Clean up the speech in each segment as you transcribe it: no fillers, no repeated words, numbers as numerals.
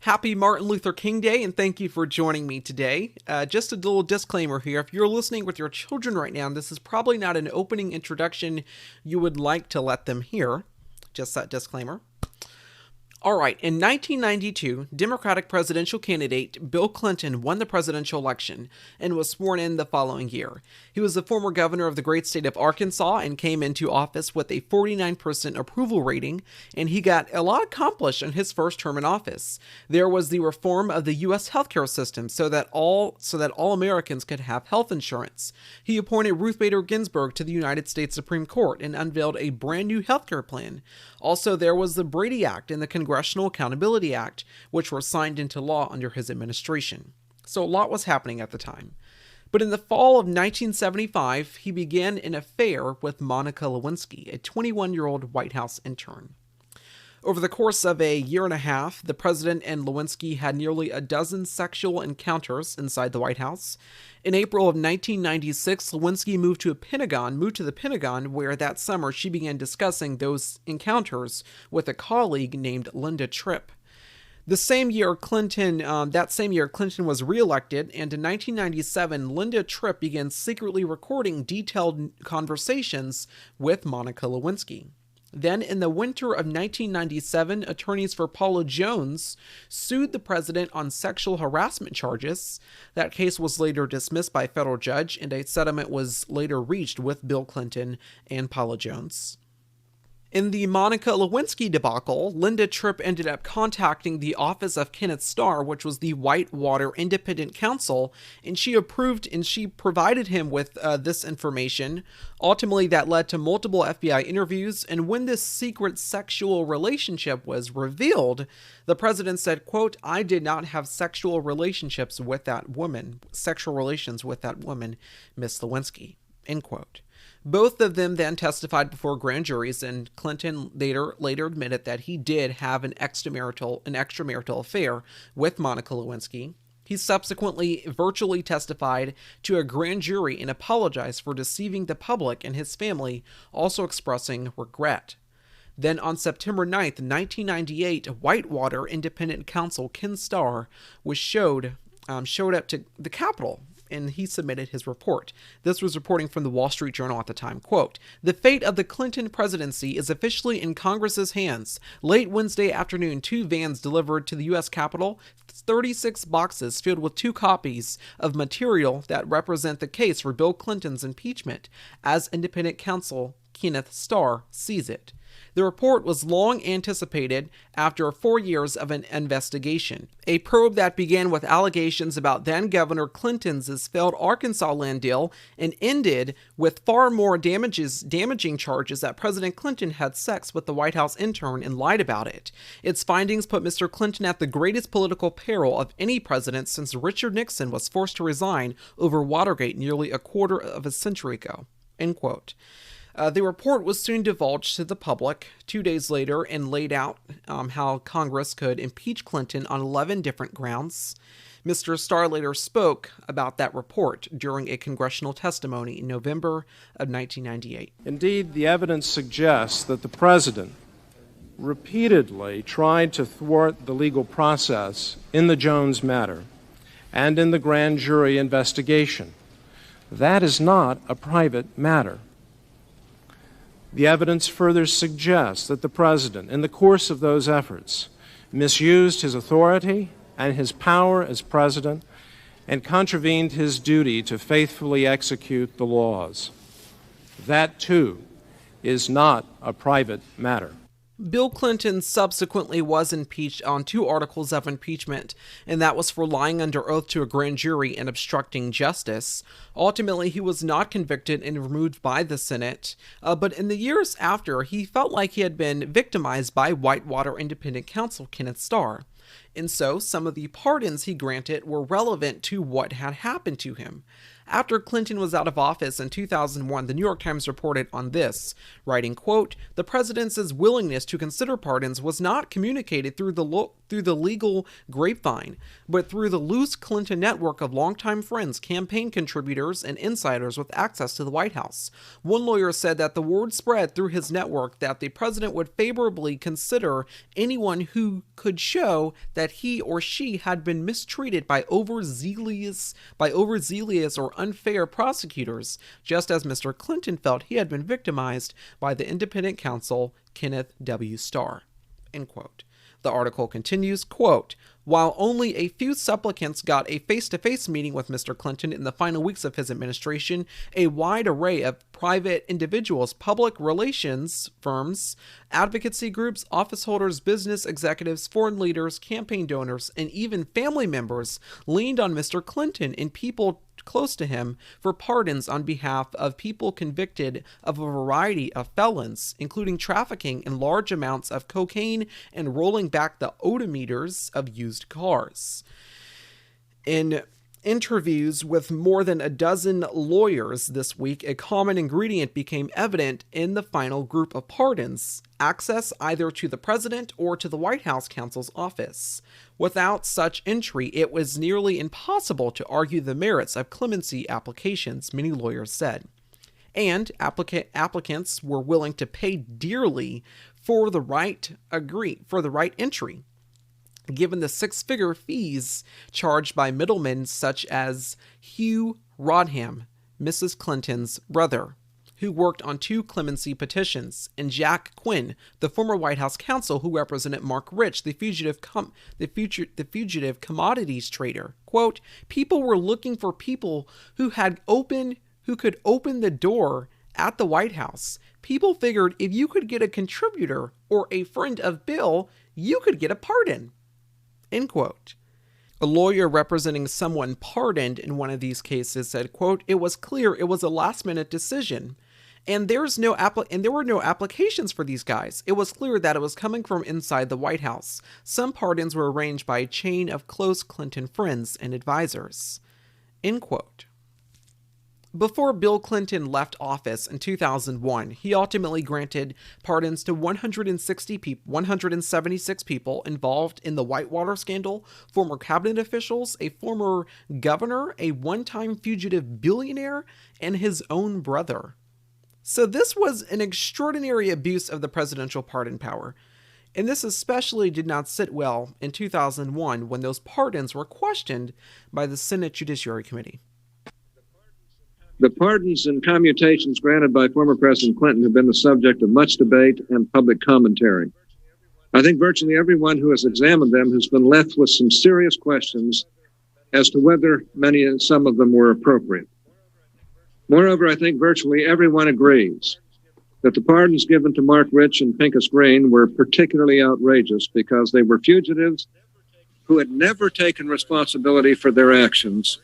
Happy Martin Luther King Day, and thank you for joining me today. Just a little disclaimer here. If you're listening with your children right now, this is probably not an opening introduction you would like to let them hear. Just that disclaimer. All right, in 1992, Democratic presidential candidate Bill Clinton won the presidential election and was sworn in the following year. He was the former governor of the great state of Arkansas and came into office with a 49% approval rating, and he got a lot accomplished in his first term in office. There was the reform of the U.S. healthcare system so that all Americans could have health insurance. He appointed Ruth Bader Ginsburg to the United States Supreme Court and unveiled a brand new healthcare plan. Also, there was the Brady Act and the Congressional Accountability Act, which were signed into law under his administration. So a lot was happening at the time. But in the fall of 1975, he began an affair with Monica Lewinsky, a 21-year-old White House intern. Over the course of a year and a half, the president and Lewinsky had nearly a dozen sexual encounters inside the White House. In April of 1996, Lewinsky moved to the Pentagon, where that summer she began discussing those encounters with a colleague named Linda Tripp. That same year, Clinton was reelected, and in 1997, Linda Tripp began secretly recording detailed conversations with Monica Lewinsky. Then, in the winter of 1997, attorneys for Paula Jones sued the president on sexual harassment charges. That case was later dismissed by a federal judge, and a settlement was later reached with Bill Clinton and Paula Jones. In the Monica Lewinsky debacle, Linda Tripp ended up contacting the office of Kenneth Starr, which was the Whitewater Independent Counsel, and she provided him with this information. Ultimately, that led to multiple FBI interviews, and when this secret sexual relationship was revealed, the president said, quote, "I did not have sexual relations with that woman, Miss Lewinsky," end quote. Both of them then testified before grand juries, and Clinton later admitted that he did have an extramarital affair with Monica Lewinsky. He subsequently virtually testified to a grand jury and apologized for deceiving the public and his family, also expressing regret. Then on September 9th, 1998, Whitewater Independent Counsel Ken Starr showed up to the Capitol, and he submitted his report. This was reporting from the Wall Street Journal at the time. Quote, "The fate of the Clinton presidency is officially in Congress's hands. Late Wednesday afternoon, 2 vans delivered to the U.S. Capitol 36 boxes filled with 2 copies of material that represent the case for Bill Clinton's impeachment, as independent counsel Kenneth Starr sees it. The report was long anticipated after 4 years of an investigation, a probe that began with allegations about then-Governor Clinton's failed Arkansas land deal and ended with far more damaging charges that President Clinton had sex with the White House intern and lied about it. Its findings put Mr. Clinton at the greatest political peril of any president since Richard Nixon was forced to resign over Watergate nearly a quarter of a century ago," end quote. The report was soon divulged to the public 2 days later and laid out how Congress could impeach Clinton on 11 different grounds. Mr. Starr later spoke about that report during a congressional testimony in November of 1998. Indeed, the evidence suggests that the president repeatedly tried to thwart the legal process in the Jones matter and in the grand jury investigation. That is not a private matter. The evidence further suggests that the president, in the course of those efforts, misused his authority and his power as president and contravened his duty to faithfully execute the laws. That, too, is not a private matter. Bill Clinton subsequently was impeached on 2 articles of impeachment, and that was for lying under oath to a grand jury and obstructing justice. Ultimately, he was not convicted and removed by the Senate, but in the years after, he felt like he had been victimized by Whitewater Independent Counsel Kenneth Starr. And so, some of the pardons he granted were relevant to what had happened to him. After Clinton was out of office in 2001, the New York Times reported on this, writing, quote, "The president's willingness to consider pardons was not communicated through the legal grapevine, but through the loose Clinton network of longtime friends, campaign contributors, and insiders with access to the White House. One lawyer said that the word spread through his network that the president would favorably consider anyone who could show that he or she had been mistreated by overzealous or unfair prosecutors, just as Mr. Clinton felt he had been victimized by the independent counsel Kenneth W. Starr." End quote. The article continues, quote, "While only a few supplicants got a face-to-face meeting with Mr. Clinton in the final weeks of his administration, a wide array of private individuals, public relations firms, advocacy groups, office holders, business executives, foreign leaders, campaign donors, and even family members leaned on Mr. Clinton and people close to him for pardons on behalf of people convicted of a variety of felons, including trafficking in large amounts of cocaine and rolling back the odometers of used cars." In interviews with more than a dozen lawyers this week, a common ingredient became evident in the final group of pardons: access either to the president or to the White House counsel's office. Without such entry, it was nearly impossible to argue the merits of clemency applications, many lawyers said. And applicants were willing to pay dearly for the right entry, given the six-figure fees charged by middlemen such as Hugh Rodham, Mrs. Clinton's brother, who worked on 2 clemency petitions, and Jack Quinn, the former White House counsel who represented Mark Rich, the fugitive commodities trader. Quote, "People were looking for people who could open the door at the White House. People figured if you could get a contributor or a friend of Bill, you could get a pardon." End quote. A lawyer representing someone pardoned in one of these cases said, quote, "It was clear it was a last-minute decision, and there were no applications for these guys. It was clear that it was coming from inside the White House. Some pardons were arranged by a chain of close Clinton friends and advisors." End quote. Before Bill Clinton left office in 2001, he ultimately granted pardons to 176 people involved in the Whitewater scandal, former cabinet officials, a former governor, a one-time fugitive billionaire, and his own brother. So this was an extraordinary abuse of the presidential pardon power. And this especially did not sit well in 2001 when those pardons were questioned by the Senate Judiciary Committee. The pardons and commutations granted by former President Clinton have been the subject of much debate and public commentary. I think virtually everyone who has examined them has been left with some serious questions as to whether some of them were appropriate. Moreover, I think virtually everyone agrees that the pardons given to Mark Rich and Pincus Green were particularly outrageous because they were fugitives who had never taken responsibility for their actions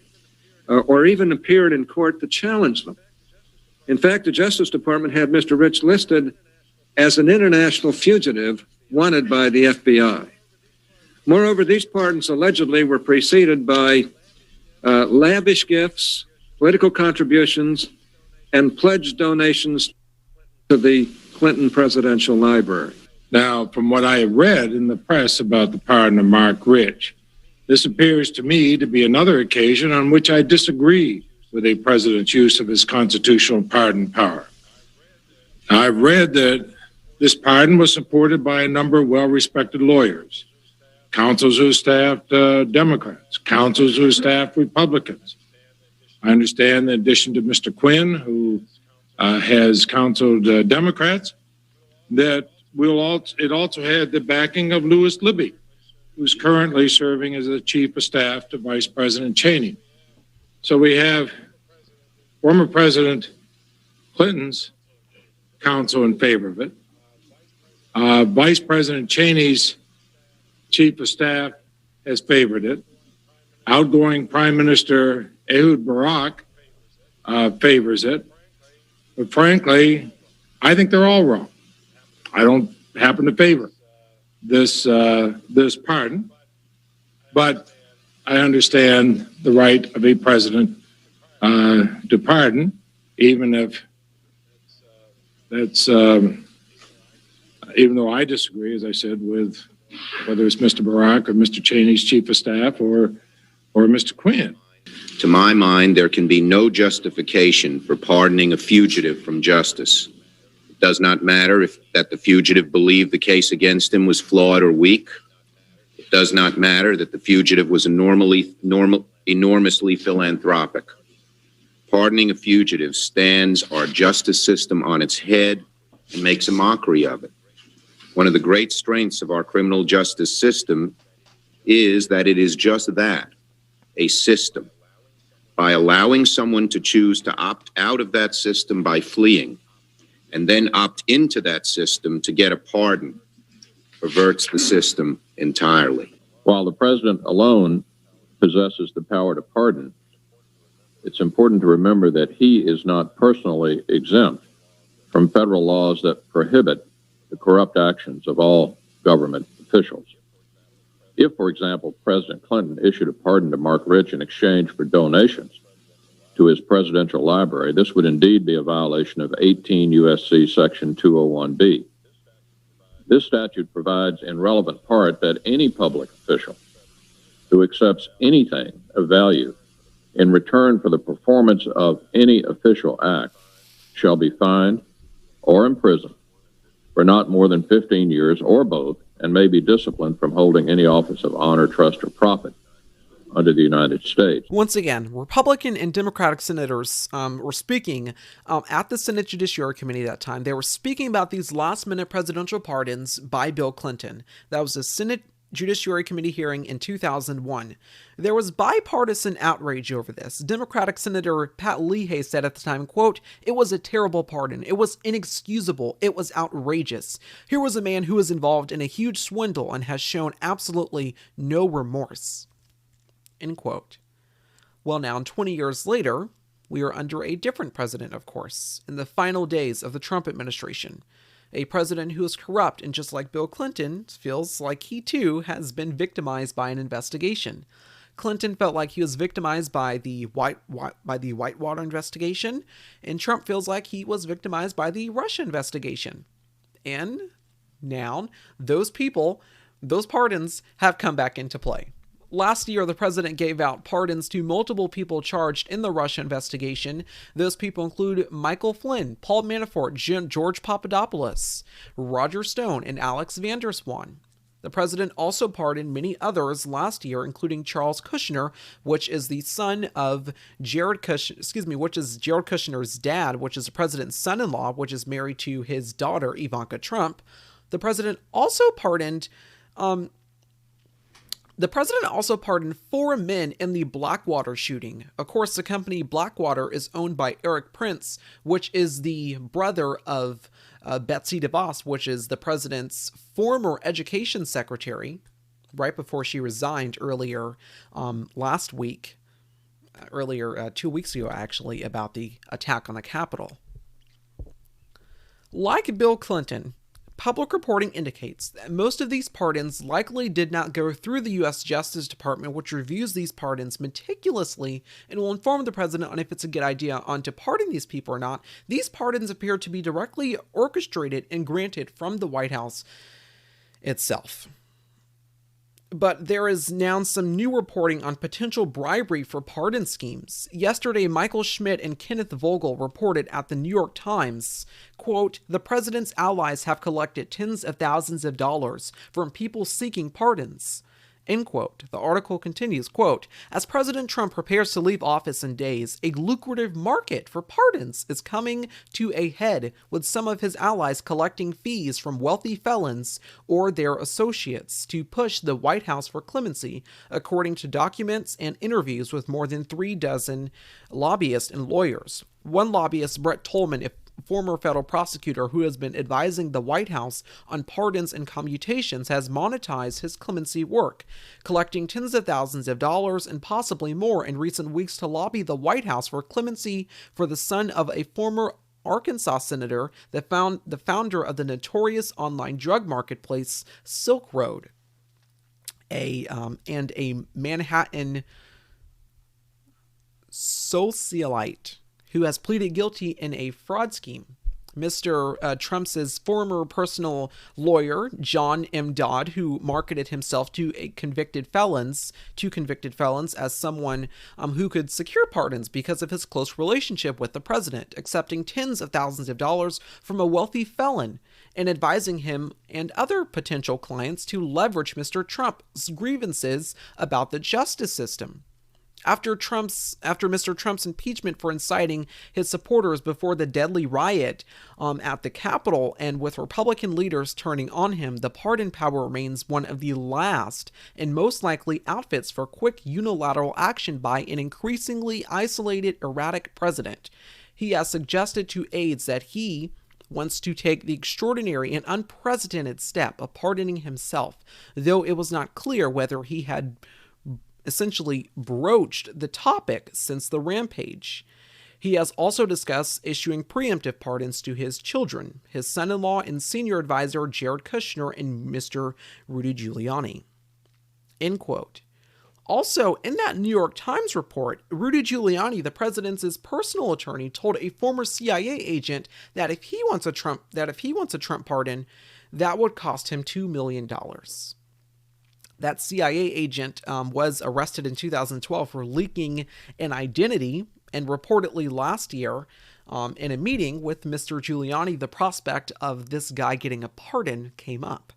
or even appeared in court to challenge them. In fact, the Justice Department had Mr. Rich listed as an international fugitive wanted by the FBI. Moreover, these pardons allegedly were preceded by lavish gifts, political contributions, and pledged donations to the Clinton Presidential Library. Now, from what I have read in the press about the pardon of Mark Rich, this appears to me to be another occasion on which I disagree with a president's use of his constitutional pardon power. I've read that this pardon was supported by a number of well-respected lawyers, counsels who staffed Democrats, counsels who staffed Republicans. I understand that in addition to Mr. Quinn, who has counseled Democrats, that it also had the backing of Louis Libby, who's currently serving as the chief of staff to Vice President Cheney. So we have former President Clinton's counsel in favor of it. Vice President Cheney's chief of staff has favored it. Outgoing Prime Minister Ehud Barak favors it. But frankly, I think they're all wrong. I don't happen to favor this pardon, but I understand the right of a president to pardon, even if that's, even though I disagree, as I said, with whether it's Mr. Barack or Mr. Cheney's chief of staff or Mr. Quinn. To my mind, there can be no justification for pardoning a fugitive from justice. It does not matter if that the fugitive believed the case against him was flawed or weak. It does not matter that the fugitive was enormously philanthropic. Pardoning a fugitive stands our justice system on its head and makes a mockery of it. One of the great strengths of our criminal justice system is that it is just that, a system. By allowing someone to choose to opt out of that system by fleeing, and then opt into that system to get a pardon, perverts the system entirely. While the president alone possesses the power to pardon, it's important to remember that he is not personally exempt from federal laws that prohibit the corrupt actions of all government officials. If, for example, President Clinton issued a pardon to Mark Rich in exchange for donations to his presidential library, this would indeed be a violation of 18 U.S.C. Section 201B. This statute provides in relevant part that any public official who accepts anything of value in return for the performance of any official act shall be fined or imprisoned for not more than 15 years or both, and may be disciplined from holding any office of honor, trust, or profit under the United States. Once again, Republican and Democratic senators were speaking at the Senate Judiciary Committee that time. They were speaking about these last-minute presidential pardons by Bill Clinton. That was a Senate Judiciary Committee hearing in 2001. There was bipartisan outrage over this. Democratic Senator Pat Leahy said at the time, quote, "It was a terrible pardon. It was inexcusable. It was outrageous. Here was a man who was involved in a huge swindle and has shown absolutely no remorse." End quote. Well, now, 20 years later, we are under a different president, of course, in the final days of the Trump administration. A president who is corrupt and, just like Bill Clinton, feels like he too has been victimized by an investigation. Clinton felt like he was victimized by the Whitewater investigation, and Trump feels like he was victimized by the Russia investigation. And now, those pardons have come back into play. Last year, the president gave out pardons to multiple people charged in the Russia investigation. Those people include Michael Flynn, Paul Manafort, George Papadopoulos, Roger Stone, and Alex van der Zwaan. The president also pardoned many others last year, including Charles Kushner, which is the son of Jared Kushner's dad, which is the president's son-in-law, which is married to his daughter, Ivanka Trump. The president also pardoned 4 men in the Blackwater shooting. Of course, the company Blackwater is owned by Eric Prince, which is the brother of Betsy DeVos, which is the president's former education secretary, right before she resigned earlier 2 weeks ago, actually, about the attack on the Capitol. Like Bill Clinton, public reporting indicates that most of these pardons likely did not go through the U.S. Justice Department, which reviews these pardons meticulously and will inform the president on if it's a good idea on to pardon these people or not. These pardons appear to be directly orchestrated and granted from the White House itself. But there is now some new reporting on potential bribery for pardon schemes. Yesterday, Michael Schmidt and Kenneth Vogel reported at the New York Times, quote, "The president's allies have collected tens of thousands of dollars from people seeking pardons." End quote. The article continues, quote, "As President Trump prepares to leave office in days, a lucrative market for pardons is coming to a head, with some of his allies collecting fees from wealthy felons or their associates to push the White House for clemency, according to documents and interviews with more than 36 lobbyists and lawyers. One lobbyist, Brett Tolman, a former federal prosecutor who has been advising the White House on pardons and commutations, has monetized his clemency work, collecting tens of thousands of dollars and possibly more in recent weeks to lobby the White House for clemency for the son of a former Arkansas senator, the founder of the notorious online drug marketplace Silk Road, and a Manhattan socialite who has pleaded guilty in a fraud scheme. Mr. Trump's former personal lawyer, John M. Dodd, who marketed himself to convicted felons as someone who could secure pardons because of his close relationship with the president, accepting tens of thousands of dollars from a wealthy felon and advising him and other potential clients to leverage Mr. Trump's grievances about the justice system. After Mr. Trump's impeachment for inciting his supporters before the deadly riot at the Capitol, and with Republican leaders turning on him, the pardon power remains one of the last and most likely outfits for quick unilateral action by an increasingly isolated, erratic president. He has suggested to aides that he wants to take the extraordinary and unprecedented step of pardoning himself, though it was not clear whether he had essentially broached the topic since the rampage. He has also discussed issuing preemptive pardons to his children, his son-in-law and senior advisor Jared Kushner, and Mr. Rudy Giuliani. End quote. Also, in that New York Times report, Rudy Giuliani, the president's personal attorney, told a former CIA agent that if he wants a Trump pardon, that would cost him $2 million. That CIA agent was arrested in 2012 for leaking an identity, and reportedly last year, in a meeting with Mr. Giuliani, the prospect of this guy getting a pardon came up.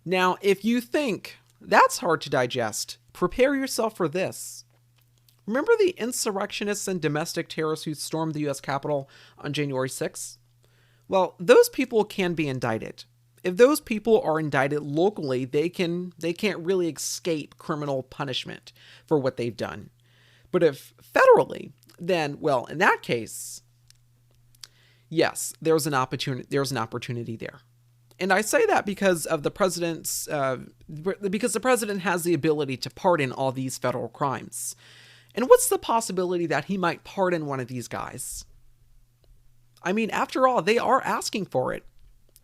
Now, if you think that's hard to digest, prepare yourself for this. Remember the insurrectionists and domestic terrorists who stormed the U.S. Capitol on January 6th? Well, those people can be indicted. If those people are indicted locally, they can't really escape criminal punishment for what they've done. But if federally, then, well, in that case, yes, there's an opportunity there. And I say that because of the president has the ability to pardon all these federal crimes. And what's the possibility that he might pardon one of these guys? I mean, after all, they are asking for it.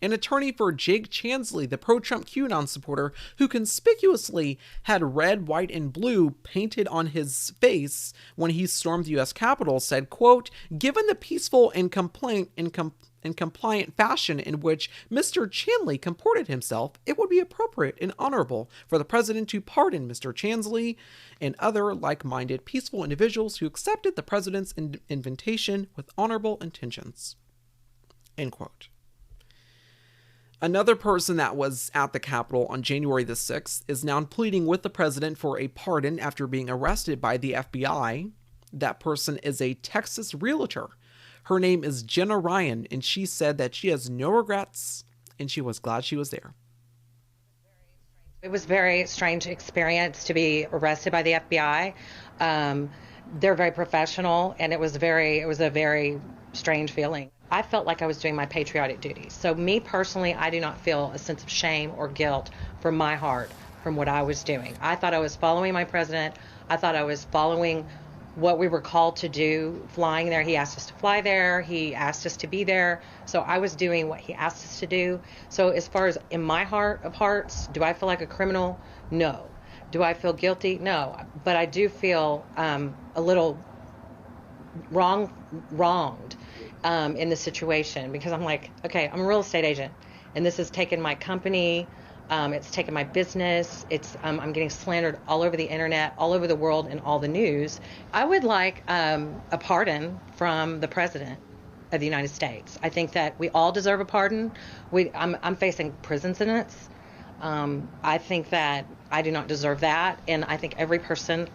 An attorney for Jake Sullivan, the pro-Trump QAnon supporter who conspicuously had red, white, and blue painted on his face when he stormed the U.S. Capitol, said, quote, "Given the peaceful and compliant fashion in which Mr. Sullivan comported himself, it would be appropriate and honorable for the president to pardon Mr. Sullivan and other like-minded peaceful individuals who accepted the president's invitation with honorable intentions." End quote. Another person that was at the Capitol on January the 6th is now pleading with the president for a pardon after being arrested by the FBI. That person is a Texas realtor. Her name is Jenna Ryan, and she said that she has no regrets, and she was glad she was there. It was a very strange experience to be arrested by the FBI. They're very professional, and it was a very strange feeling. I felt like I was doing my patriotic duty. So me personally, I do not feel a sense of shame or guilt from my heart from what I was doing. I thought I was following my president. I thought I was following what we were called to do, flying there. He asked us to fly there. He asked us to be there. So I was doing what he asked us to do. So as far as in my heart of hearts, do I feel like a criminal? No. Do I feel guilty? No. But I do feel a little wronged in the situation, because I'm like, okay, I'm a real estate agent, and this has taken my company, it's taken my business, I'm getting slandered all over the internet, all over the world, and all the news. I would like a pardon from the president of the United States. I think that we all deserve a pardon. I'm facing prison sentence. I think that I do not deserve that, and I think every person,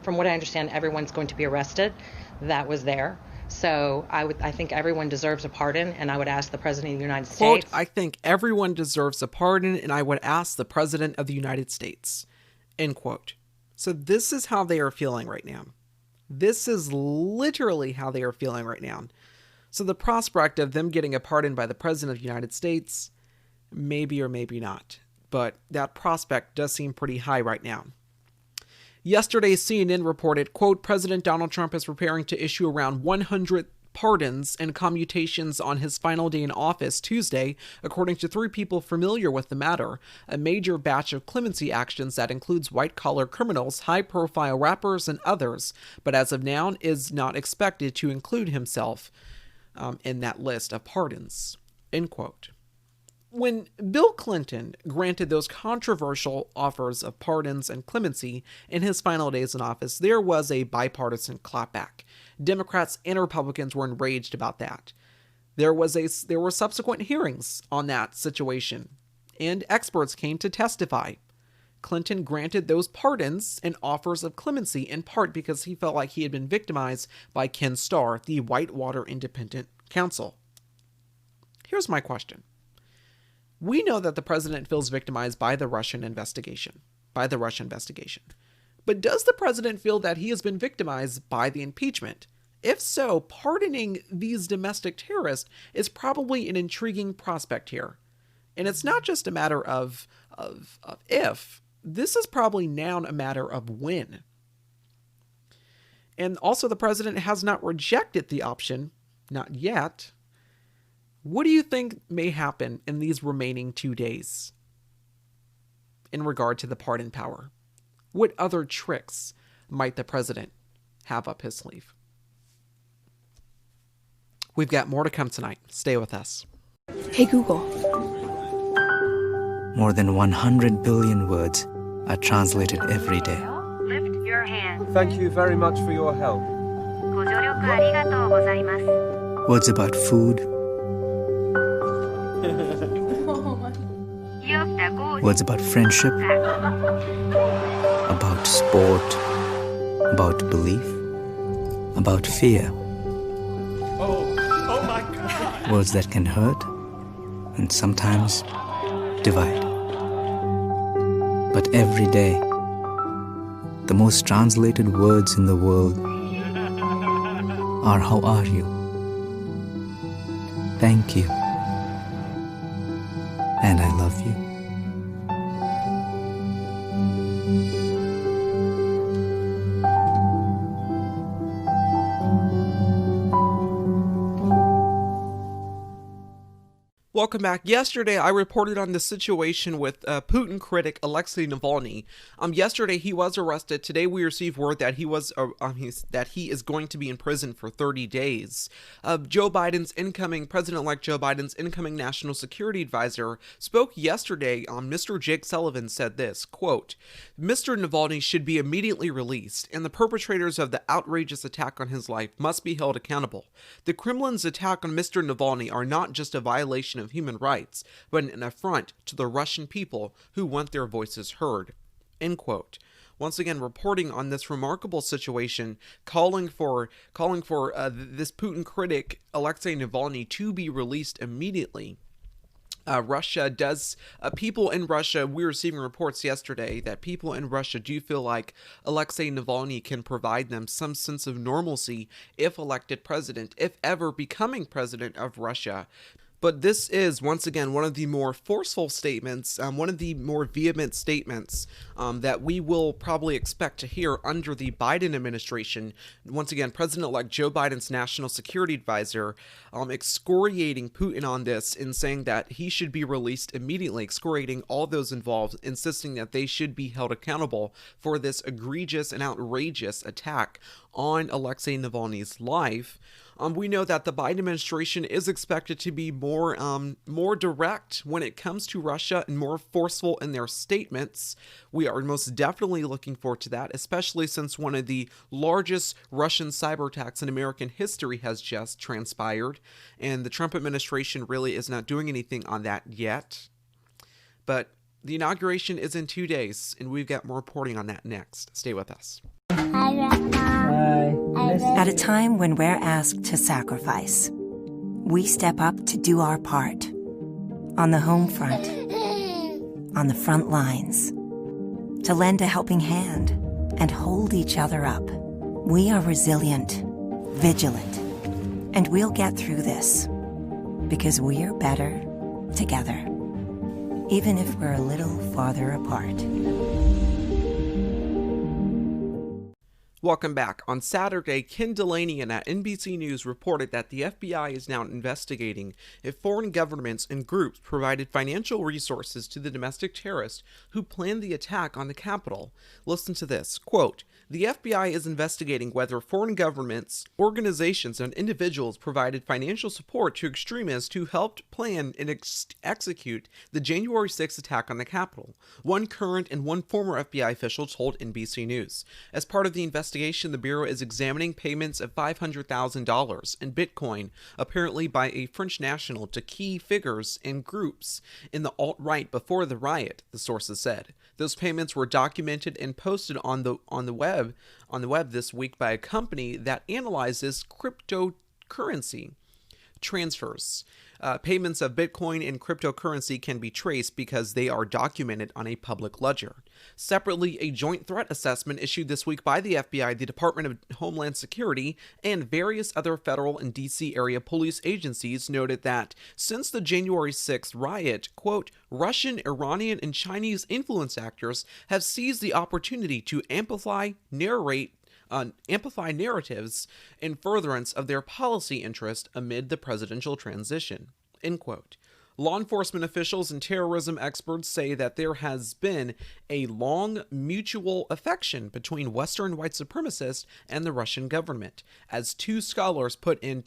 from what I understand, everyone's going to be arrested that was there. So I think everyone deserves a pardon, and I would ask the President of the United States. Quote, "I think everyone deserves a pardon, and I would ask the President of the United States." End quote. So this is how they are feeling right now. This is literally how they are feeling right now. So the prospect of them getting a pardon by the President of the United States, maybe or maybe not. But that prospect does seem pretty high right now. Yesterday, CNN reported, quote, "President Donald Trump is preparing to issue around pardons and commutations on his final day in office Tuesday, according to 3 people familiar with the matter, a major batch of clemency actions that includes white-collar criminals, high-profile rappers, and others, but as of now is not expected to include himself in that list of pardons. End quote. When Bill Clinton granted those controversial offers of pardons and clemency in his final days in office, there was a bipartisan clapback. Democrats and Republicans were enraged about that. There were subsequent hearings on that situation, and experts came to testify. Clinton granted those pardons and offers of clemency in part because he felt like he had been victimized by Ken Starr, the Whitewater Independent Counsel. Here's my question. We know that the president feels victimized by the Russian investigation. But does the president feel that he has been victimized by the impeachment? If so, pardoning these domestic terrorists is probably an intriguing prospect here. And it's not just a matter of if. This is probably now a matter of when. And also the president has not rejected the option, not yet. What do you think may happen in these remaining 2 days in regard to the pardon power? What other tricks might the president have up his sleeve? We've got more to come tonight. Stay with us. Hey Google. More than 100 billion words are translated every day. Lift your hand. Thank you very much for your help. ご助力ありがとうございます。 Words about food. Words about friendship, about sport, about belief, about fear. Oh my God! Words that can hurt and sometimes divide. But every day, the most translated words in the world are "How are you?" "Thank you." And "I love you." Welcome back. Yesterday, I reported on the situation with Putin critic Alexei Navalny. Yesterday, he was arrested. Today, we received word that he is going to be in prison for 30 days. President-elect Joe Biden's incoming national security advisor spoke yesterday. Mr. Jake Sullivan said this, quote, "Mr. Navalny should be immediately released, and the perpetrators of the outrageous attack on his life must be held accountable. The Kremlin's attack on Mr. Navalny are not just a violation of human rights, but an affront to the Russian people who want their voices heard." End quote. Once again, reporting on this remarkable situation, calling for this Putin critic Alexei Navalny to be released immediately. People in Russia, we were receiving reports yesterday that people in Russia do feel like Alexei Navalny can provide them some sense of normalcy if elected president, if ever becoming president of Russia. But this is, once again, one of the more forceful statements, one of the more vehement statements that we will probably expect to hear under the Biden administration. Once again, President-elect Joe Biden's national security advisor excoriating Putin on this and saying that he should be released immediately, excoriating all those involved, insisting that they should be held accountable for this egregious and outrageous attack on Alexei Navalny's life. We know that the Biden administration is expected to be more direct when it comes to Russia and more forceful in their statements. We are most definitely looking forward to that, especially since one of the largest Russian cyber attacks in American history has just transpired, and the Trump administration really is not doing anything on that yet. But the inauguration is in 2 days, and we've got more reporting on that next. Stay with us. At a time when we're asked to sacrifice, we step up to do our part. On the home front, on the front lines, to lend a helping hand and hold each other up. We are resilient, vigilant, and we'll get through this because we're better together, even if we're a little farther apart. Welcome back. On Saturday, Ken Delanian at NBC News reported that the FBI is now investigating if foreign governments and groups provided financial resources to the domestic terrorists who planned the attack on the Capitol. Listen to this, quote, "The FBI is investigating whether foreign governments, organizations, and individuals provided financial support to extremists who helped plan and execute the January 6th attack on the Capitol," one current and one former FBI official told NBC News. As part of the investigation, the Bureau is examining payments of $500,000 in Bitcoin, apparently by a French national, to key figures and groups in the alt-right before the riot, the sources said. Those payments were documented and posted on the web this week by a company that analyzes cryptocurrency transfers. Payments of Bitcoin and cryptocurrency can be traced because they are documented on a public ledger. Separately, a joint threat assessment issued this week by the FBI, the Department of Homeland Security, and various other federal and D.C. area police agencies noted that since the January 6th riot, quote, Russian, Iranian, and Chinese influence actors have seized the opportunity to amplify narratives in furtherance of their policy interest amid the presidential transition, end quote. Law enforcement officials and terrorism experts say that there has been a long mutual affection between Western white supremacists and the Russian government, as two scholars put in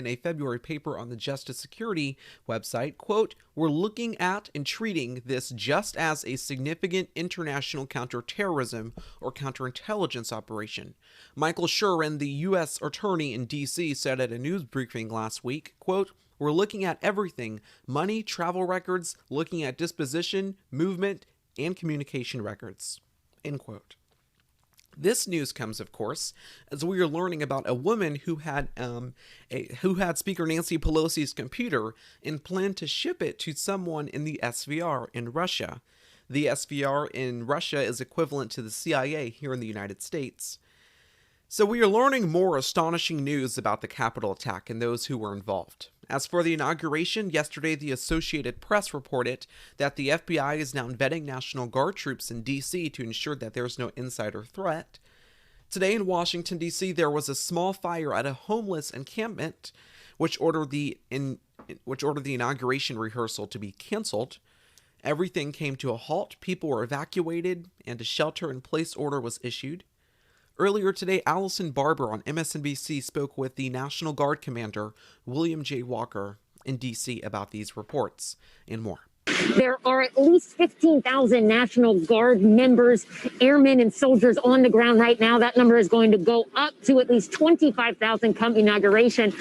a February paper on the Justice Security website, quote, "We're looking at and treating this just as a significant international counterterrorism or counterintelligence operation." Michael Shuren, the U.S. attorney in D.C., said at a news briefing last week, quote, "We're looking at everything, money, travel records, looking at disposition, movement, and communication records," end quote. This news comes, of course, as we are learning about a woman who had Speaker Nancy Pelosi's computer and planned to ship it to someone in the SVR in Russia. The SVR in Russia is equivalent to the CIA here in the United States. So we are learning more astonishing news about the Capitol attack and those who were involved. As for the inauguration, yesterday the Associated Press reported that the FBI is now vetting National Guard troops in D.C. to ensure that there is no insider threat. Today in Washington, D.C., there was a small fire at a homeless encampment, which ordered the inauguration rehearsal to be canceled. Everything came to a halt, people were evacuated, and a shelter-in-place order was issued. Earlier today, Allison Barber on MSNBC spoke with the National Guard commander, William J. Walker, in D.C. about these reports and more. There are at least 15,000 National Guard members, airmen and soldiers on the ground right now. That number is going to go up to at least 25,000 come inauguration.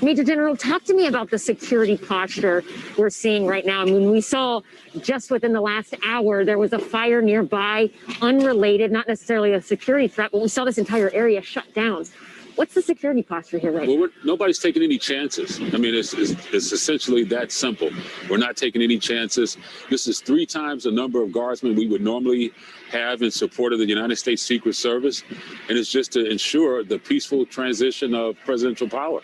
Major General, talk to me about the security posture we're seeing right now. I mean, we saw just within the last hour, there was a fire nearby, unrelated, not necessarily a security threat, but we saw this entire area shut down. What's the security posture here right now? Nobody's taking any chances. I mean, it's essentially that simple. We're not taking any chances. This is 3 times the number of guardsmen we would normally have in support of the United States Secret Service, and it's just to ensure the peaceful transition of presidential power.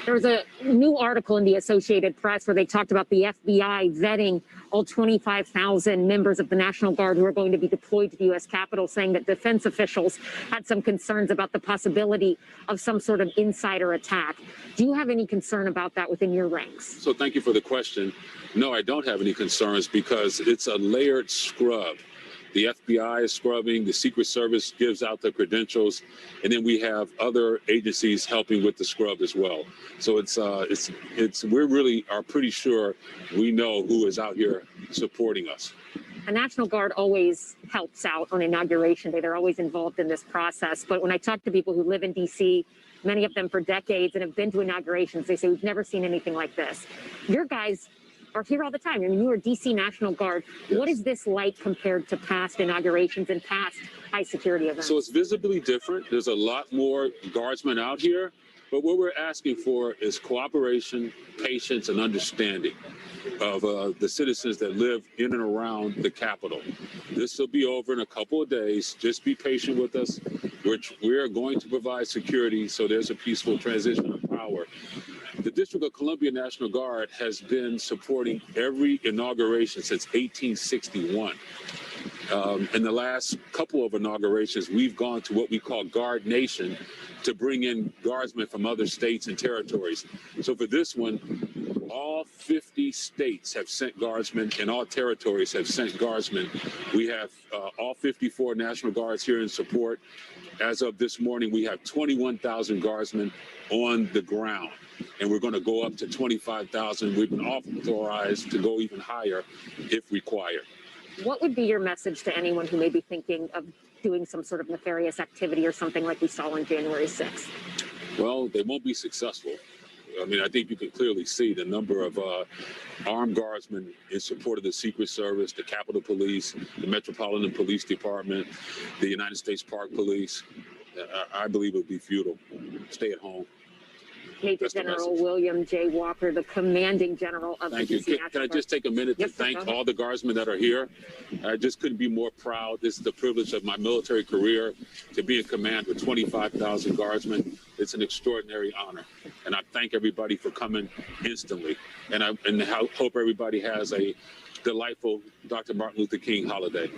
There was a new article in the Associated Press where they talked about the FBI vetting all 25,000 members of the National Guard who are going to be deployed to the U.S. Capitol, saying that defense officials had some concerns about the possibility of some sort of insider attack. Do you have any concern about that within your ranks? So thank you for the question. No, I don't have any concerns because it's a layered scrub. The FBI is scrubbing, the Secret Service gives out the credentials, and then we have other agencies helping with the scrub as well. So we really are pretty sure we know who is out here supporting us. The National Guard always helps out on Inauguration Day. They're always involved in this process. But when I talk to people who live in D.C., many of them for decades and have been to inaugurations, they say, we've never seen anything like this. Your guys are here all the time. I mean, you are DC National Guard. Yes. What is this like compared to past inaugurations and past high security events? So it's visibly different. There's a lot more guardsmen out here, but what we're asking for is cooperation, patience, and understanding of the citizens that live in and around the Capitol. This will be over in a couple of days. Just be patient with us. We're going to provide security so there's a peaceful transition of power. The District of Columbia National Guard has been supporting every inauguration since 1861. In the last couple of inaugurations, we've gone to what we call Guard Nation to bring in guardsmen from other states and territories. So for this one, all 50 states have sent guardsmen and all territories have sent guardsmen. We have all 54 National Guards here in support. As of this morning, we have 21,000 guardsmen on the ground, and we're going to go up to 25,000. We've been authorized to go even higher if required. What would be your message to anyone who may be thinking of doing some sort of nefarious activity or something like we saw on January 6th? Well, they won't be successful. I mean, I think you can clearly see the number of armed guardsmen in support of the Secret Service, the Capitol Police, the Metropolitan Police Department, the United States Park Police. I believe it would be futile. Stay at home. Major General William J. Walker, the commanding general of the DC National Guard. Can I just take a minute to thank all the guardsmen that are here? I just couldn't be more proud. This is the privilege of my military career to be in command with 25,000 guardsmen. It's an extraordinary honor. And I thank everybody for coming instantly. And I hope everybody has a delightful Dr. Martin Luther King holiday.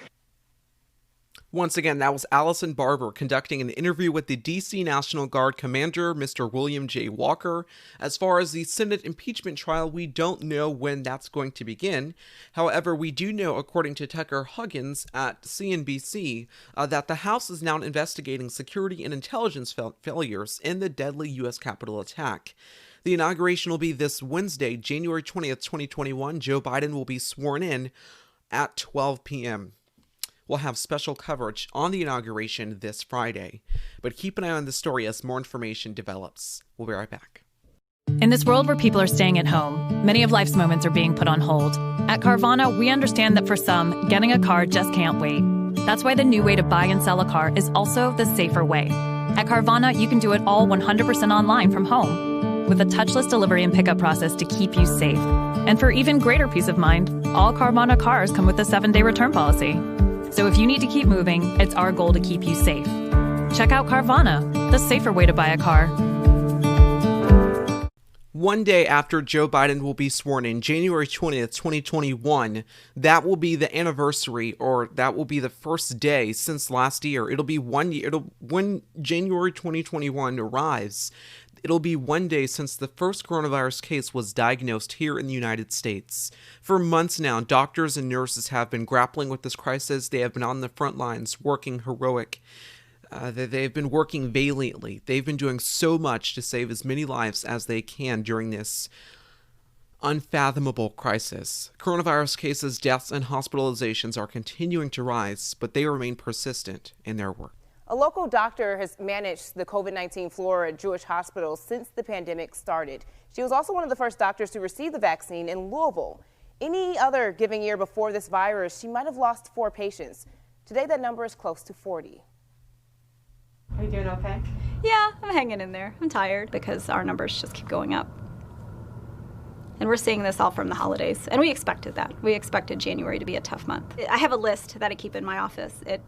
Once again, that was Allison Barber conducting an interview with the DC National Guard Commander, Mr. William J. Walker. As far as the Senate impeachment trial, we don't know when that's going to begin. However, we do know, according to Tucker Huggins at CNBC, that the House is now investigating security and intelligence failures in the deadly U.S. Capitol attack. The inauguration will be this Wednesday, January 20th, 2021. Joe Biden will be sworn in at 12 p.m. We'll have special coverage on the inauguration this Friday, but keep an eye on the story as more information develops. We'll be right back. In this world where people are staying at home, many of life's moments are being put on hold. At Carvana, we understand that for some, getting a car just can't wait. That's why the new way to buy and sell a car is also the safer way. At Carvana, you can do it all 100% online from home, with a touchless delivery and pickup process to keep you safe. And for even greater peace of mind, all Carvana cars come with a 7-day return policy. So if you need to keep moving, it's our goal to keep you safe. Check out Carvana, the safer way to buy a car. One day after Joe Biden will be sworn in, January 20th, 2021, that will be the anniversary, or that will be the first day since last year. It'll be 1 year. When January 2021 arrives, it'll be 1 day since the first coronavirus case was diagnosed here in the United States. For months now, doctors and nurses have been grappling with this crisis. They have been on the front lines, working heroic. They've been working valiantly. They've been doing so much to save as many lives as they can during this unfathomable crisis. Coronavirus cases, deaths, and hospitalizations are continuing to rise, but they remain persistent in their work. A local doctor has managed the COVID-19 floor at Jewish hospitals since the pandemic started. She was also one of the first doctors to receive the vaccine in Louisville. Any other given year before this virus, she might have lost 4 patients. Today, that number is close to 40. Are you doing okay? Yeah, I'm hanging in there. I'm tired because our numbers just keep going up. And we're seeing this all from the holidays. And we expected that. We expected January to be a tough month. I have a list that I keep in my office. It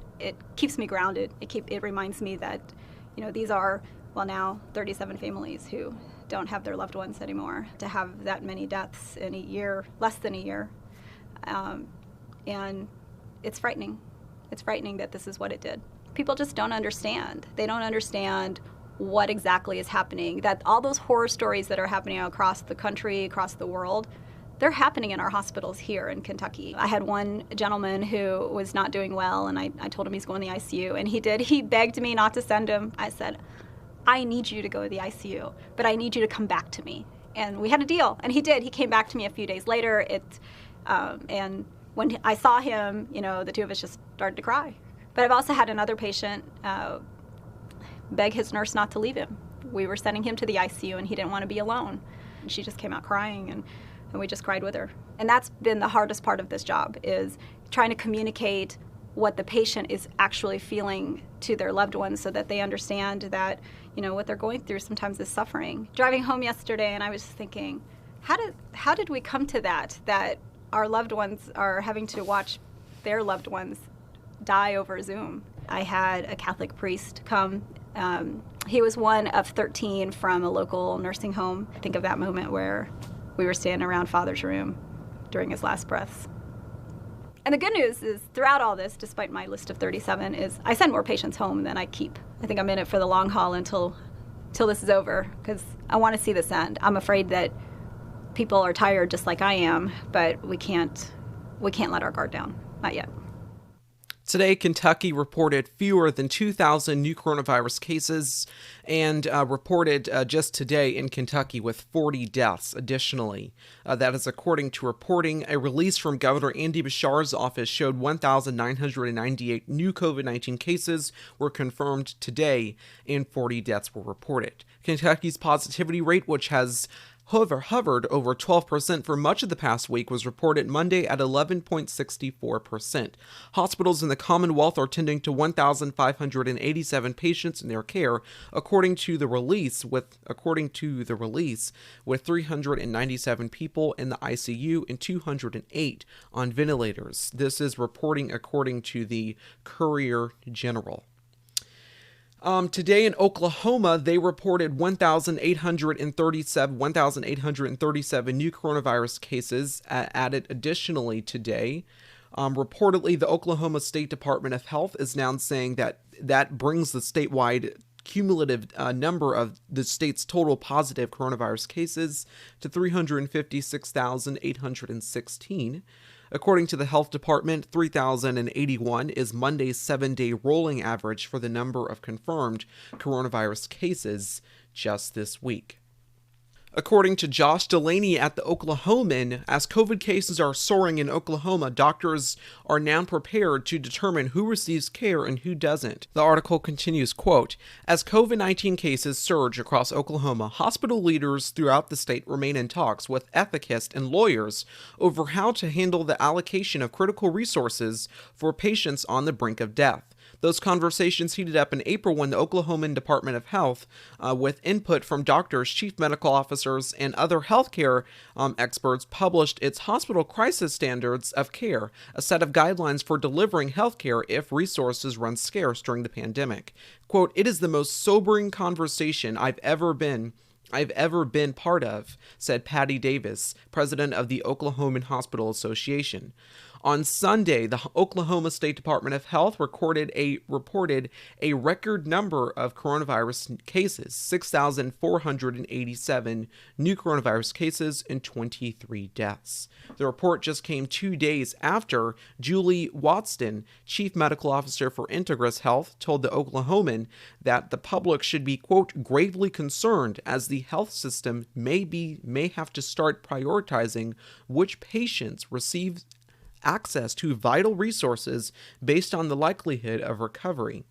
keeps me grounded. It reminds me that, you know, these are, well, now 37 families who don't have their loved ones anymore. To have that many deaths in a year, less than a year. And it's frightening. It's frightening that this is what it did. People just don't understand. They don't understand what exactly is happening, that all those horror stories that are happening across the country, across the world, they're happening in our hospitals here in Kentucky. I had one gentleman who was not doing well, and I told him he's going to the ICU, and he did. He begged me not to send him. I said, I need you to go to the ICU, but I need you to come back to me. And we had a deal, and he did. He came back to me a few days later, and when I saw him, you know, the two of us just started to cry. But I've also had another patient beg his nurse not to leave him. We were sending him to the ICU and he didn't want to be alone. And she just came out crying and we just cried with her. And that's been the hardest part of this job, is trying to communicate what the patient is actually feeling to their loved ones so that they understand that, you know, what they're going through sometimes is suffering. Driving home yesterday and I was thinking, how did we come to that our loved ones are having to watch their loved ones die over Zoom? I had a Catholic priest come He was one of 13 from a local nursing home. Think of that moment where we were standing around Father's room during his last breaths. And the good news is, throughout all this, despite my list of 37, is I send more patients home than I keep. I think I'm in it for the long haul until this is over, because I want to see this end. I'm afraid that people are tired just like I am, but we can't let our guard down. Not yet. Today, Kentucky reported fewer than 2,000 new coronavirus cases and reported just today in Kentucky with 40 deaths additionally. That is according to reporting. A release from Governor Andy Beshear's office showed 1,998 new COVID-19 cases were confirmed today and 40 deaths were reported. Kentucky's positivity rate, which has hovered over 12% for much of the past week, was reported Monday at 11.64%. Hospitals in the Commonwealth are tending to 1,587 patients in their care, according to the release, with 397 people in the ICU and 208 on ventilators. This is reporting according to the Courier General. Today in Oklahoma, they reported 1,837 new coronavirus cases added additionally today. Reportedly, the Oklahoma State Department of Health is now saying that brings the statewide cumulative number of the state's total positive coronavirus cases to 356,816. According to the health department, 3,081 is Monday's 7-day rolling average for the number of confirmed coronavirus cases just this week. According to Josh Delaney at the Oklahoman, as COVID cases are soaring in Oklahoma, doctors are now prepared to determine who receives care and who doesn't. The article continues, quote, "As COVID-19 cases surge across Oklahoma, hospital leaders throughout the state remain in talks with ethicists and lawyers over how to handle the allocation of critical resources for patients on the brink of death. Those conversations heated up in April when the Oklahoma Department of Health, with input from doctors, chief medical officers, and other healthcare experts, published its Hospital Crisis Standards of Care, a set of guidelines for delivering healthcare if resources run scarce during the pandemic. Quote, "It is the most sobering conversation I've ever been part of," said Patty Davis, president of the Oklahoma Hospital Association. On Sunday, the Oklahoma State Department of Health reported a record number of coronavirus cases, 6,487 new coronavirus cases and 23 deaths. The report just came 2 days after Julie Watson, chief medical officer for Integris Health, told the Oklahoman that the public should be, quote, "gravely concerned as the health system may have to start prioritizing which patients receive access to vital resources based on the likelihood of recovery."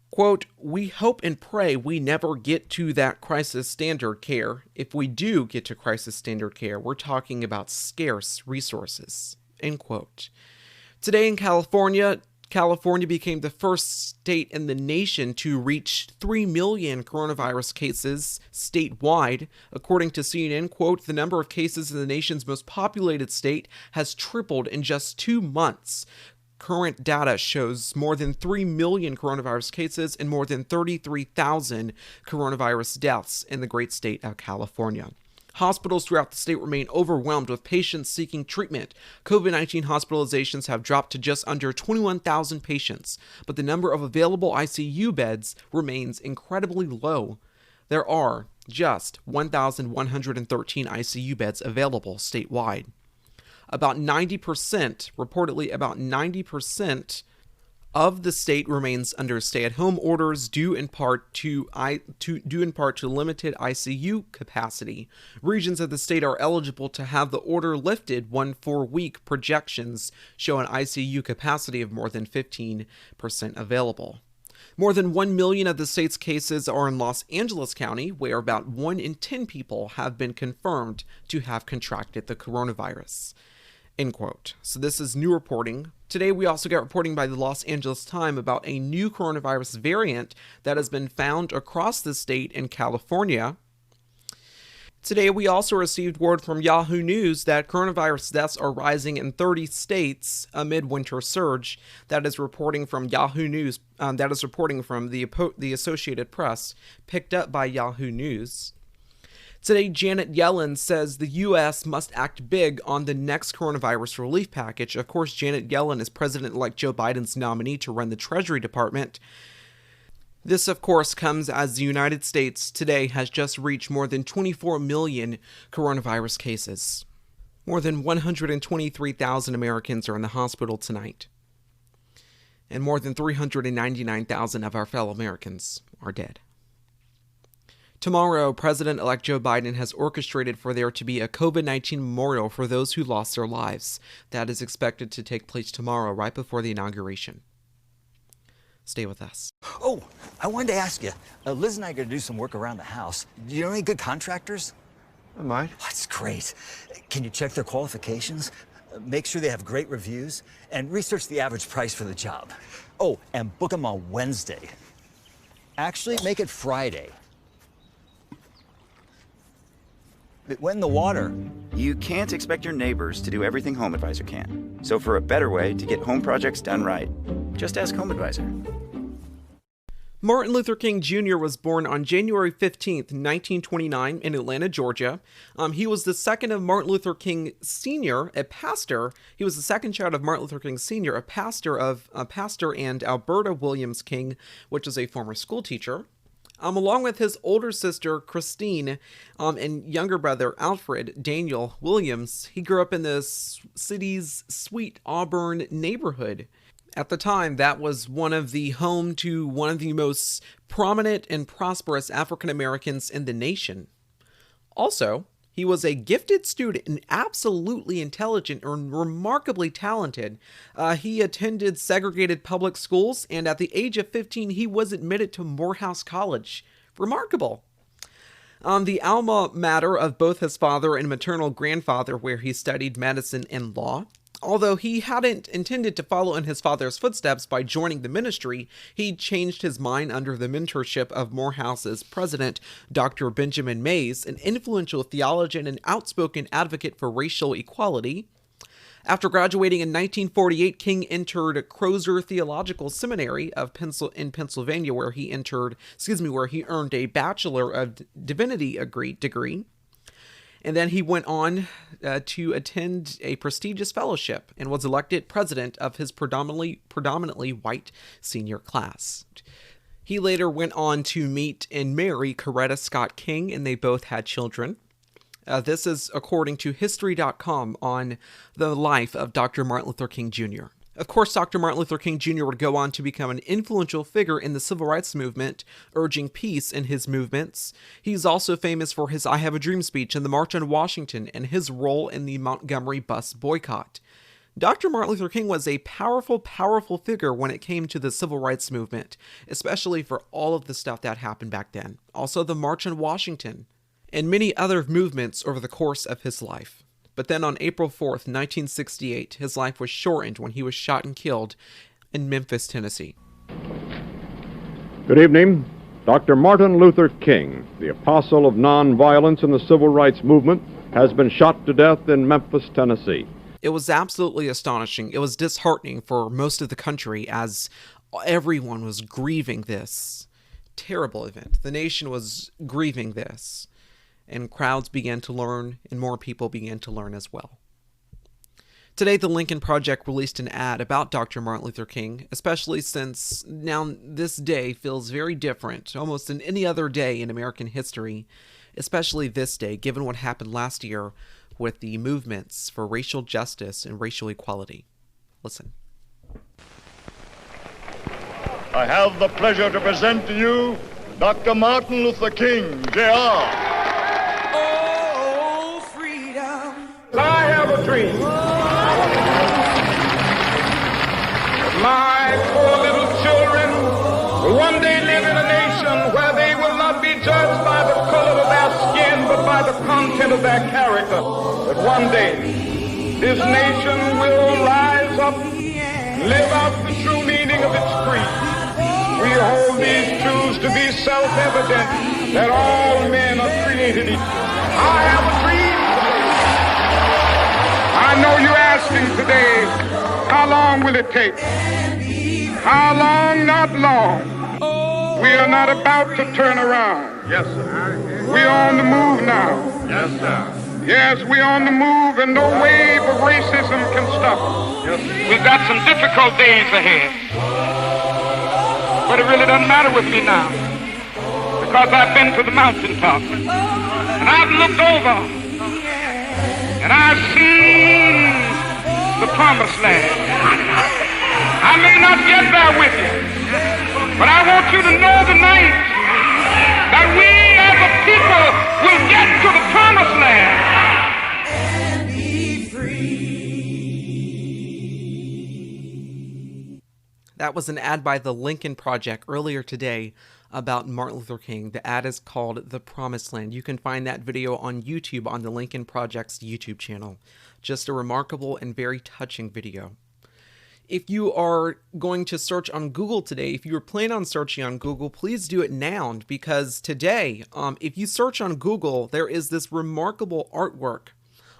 Quote, "We hope and pray we never get to that crisis standard care. If we do get to crisis standard care, we're talking about scarce resources." End quote. Today in California became the first state in the nation to reach 3 million coronavirus cases statewide. According to CNN, quote, "The number of cases in the nation's most populated state has tripled in just 2 months. Current data shows more than 3 million coronavirus cases and more than 33,000 coronavirus deaths in the great state of California." Hospitals throughout the state remain overwhelmed with patients seeking treatment. COVID-19 hospitalizations have dropped to just under 21,000 patients, but the number of available ICU beds remains incredibly low. There are just 1,113 ICU beds available statewide. Reportedly about 90% of the state remains under stay-at-home orders due in part to limited ICU capacity. Regions of the state are eligible to have the order lifted when 4-week projections show an ICU capacity of more than 15% available. More than 1 million of the state's cases are in Los Angeles County, where about 1 in 10 people have been confirmed to have contracted the coronavirus. End quote. So this is new reporting. Today we also got reporting by the Los Angeles Times about a new coronavirus variant that has been found across the state in California. Today, we also received word from Yahoo News that coronavirus deaths are rising in 30 states amid winter surge. That is reporting from Yahoo News. That is reporting from the Associated Press, picked up by Yahoo News. Today, Janet Yellen says the U.S. must act big on the next coronavirus relief package. Of course, Janet Yellen is President-elect Joe Biden's nominee to run the Treasury Department. This, of course, comes as the United States today has just reached more than 24 million coronavirus cases. More than 123,000 Americans are in the hospital tonight. And more than 399,000 of our fellow Americans are dead. Tomorrow, President-elect Joe Biden has orchestrated for there to be a COVID-19 memorial for those who lost their lives. That is expected to take place tomorrow, right before the inauguration. Stay with us. Oh, I wanted to ask you, Liz and I are going to do some work around the house. Do you know any good contractors? I might. Oh, that's great. Can you check their qualifications? Make sure they have great reviews and research the average price for the job. Oh, and book them on Wednesday. Actually, make it Friday. When the water. You can't expect your neighbors to do everything HomeAdvisor can. So for a better way to get home projects done right, just ask HomeAdvisor. Martin Luther King Jr. was born on January 15th, 1929 in Atlanta, Georgia. He was the second of Martin Luther King Sr., a pastor. He was the second child of Martin Luther King Sr., a pastor and Alberta Williams King, which is a former school teacher. Along with his older sister, Christine, and younger brother, Alfred Daniel Williams, he grew up in the city's Sweet Auburn neighborhood. At the time, that was home to one of the most prominent and prosperous African Americans in the nation. Also, he was a gifted student and absolutely intelligent and remarkably talented. He attended segregated public schools, and at the age of 15, he was admitted to Morehouse College. Remarkable. The alma mater of both his father and maternal grandfather, where he studied medicine and law. Although he hadn't intended to follow in his father's footsteps by joining the ministry, he changed his mind under the mentorship of Morehouse's president, Dr. Benjamin Mays, an influential theologian and outspoken advocate for racial equality. After graduating in 1948, King entered Crozer Theological Seminary in Pennsylvania, where he earned a Bachelor of Divinity degree. And then he went on to attend a prestigious fellowship and was elected president of his predominantly white senior class. He later went on to meet and marry Coretta Scott King, and they both had children. This is according to History.com on the life of Dr. Martin Luther King Jr. Of course, Dr. Martin Luther King Jr. would go on to become an influential figure in the civil rights movement, urging peace in his movements. He's also famous for his I Have a Dream speech and the March on Washington and his role in the Montgomery bus boycott. Dr. Martin Luther King was a powerful figure when it came to the civil rights movement, especially for all of the stuff that happened back then. Also the March on Washington, and many other movements over the course of his life. But then on April 4th, 1968, his life was shortened when he was shot and killed in Memphis, Tennessee. Good evening. Dr. Martin Luther King, the apostle of nonviolence in the civil rights movement, has been shot to death in Memphis, Tennessee. It was absolutely astonishing. It was disheartening for most of the country as everyone was grieving this terrible event. The nation was grieving this. And crowds began to learn, and more people began to learn as well. Today, the Lincoln Project released an ad about Dr. Martin Luther King, especially since now this day feels very different, almost than any other day in American history, especially this day, given what happened last year with the movements for racial justice and racial equality. Listen. I have the pleasure to present to you Dr. Martin Luther King, Jr. I have a dream that my poor little children will one day live in a nation where they will not be judged by the color of their skin, but by the content of their character. That one day this nation will rise up and live out the true meaning of its creed. We hold these truths to be self-evident, that all men are created equal. I have a dream today. I know you're asking today, how long will it take? How long? Not long. We are not about to turn around. Yes, sir. We are on the move now. Yes, sir. Yes, we're on the move, and no wave of racism can stop us. Yes, we've got some difficult days ahead. But it really doesn't matter with me now, because I've been to the mountaintop, and I've looked over, and I've seen the promised land. I may not get there with you, but I want you to know tonight that we as a people will get to the promised land. And be free. That was an ad by the Lincoln Project earlier today about Martin Luther King. The ad is called The Promised Land. You can find that video on YouTube on the Lincoln Project's YouTube channel. Just a remarkable and very touching video. If you are going to search on Google today, if you were planning on searching on Google, please do it now, because today, if you search on Google, there is this remarkable artwork.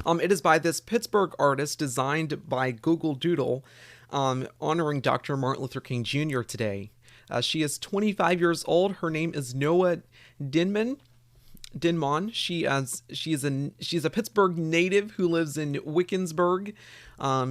It is by this Pittsburgh artist, designed by Google Doodle, honoring Dr. Martin Luther King Jr. today. She is 25 years old. Her name is Noah Dinman. She's a Pittsburgh native who lives in Wickensburg.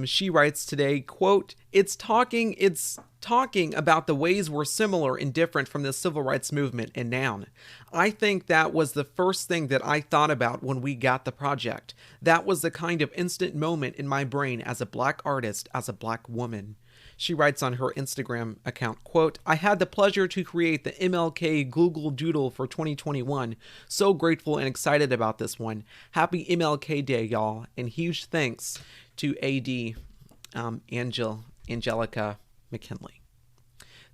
She writes today, quote, it's talking about the ways we're similar and different from the civil rights movement, and noun. I think that was the first thing that I thought about when we got the project. That was the kind of instant moment in my brain as a black artist, as a black woman. She writes on her Instagram account, quote, I had the pleasure to create the MLK Google Doodle for 2021. So grateful and excited about this one. Happy MLK Day, y'all. And huge thanks to AD Angelica McKinley.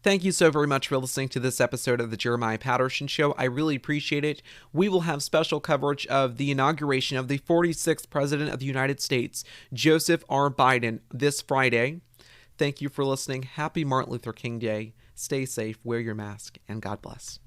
Thank you so very much for listening to this episode of the Jeremiah Patterson Show. I really appreciate it. We will have special coverage of the inauguration of the 46th President of the United States, Joseph R. Biden, this Friday. Thank you for listening. Happy Martin Luther King Day. Stay safe, wear your mask, and God bless.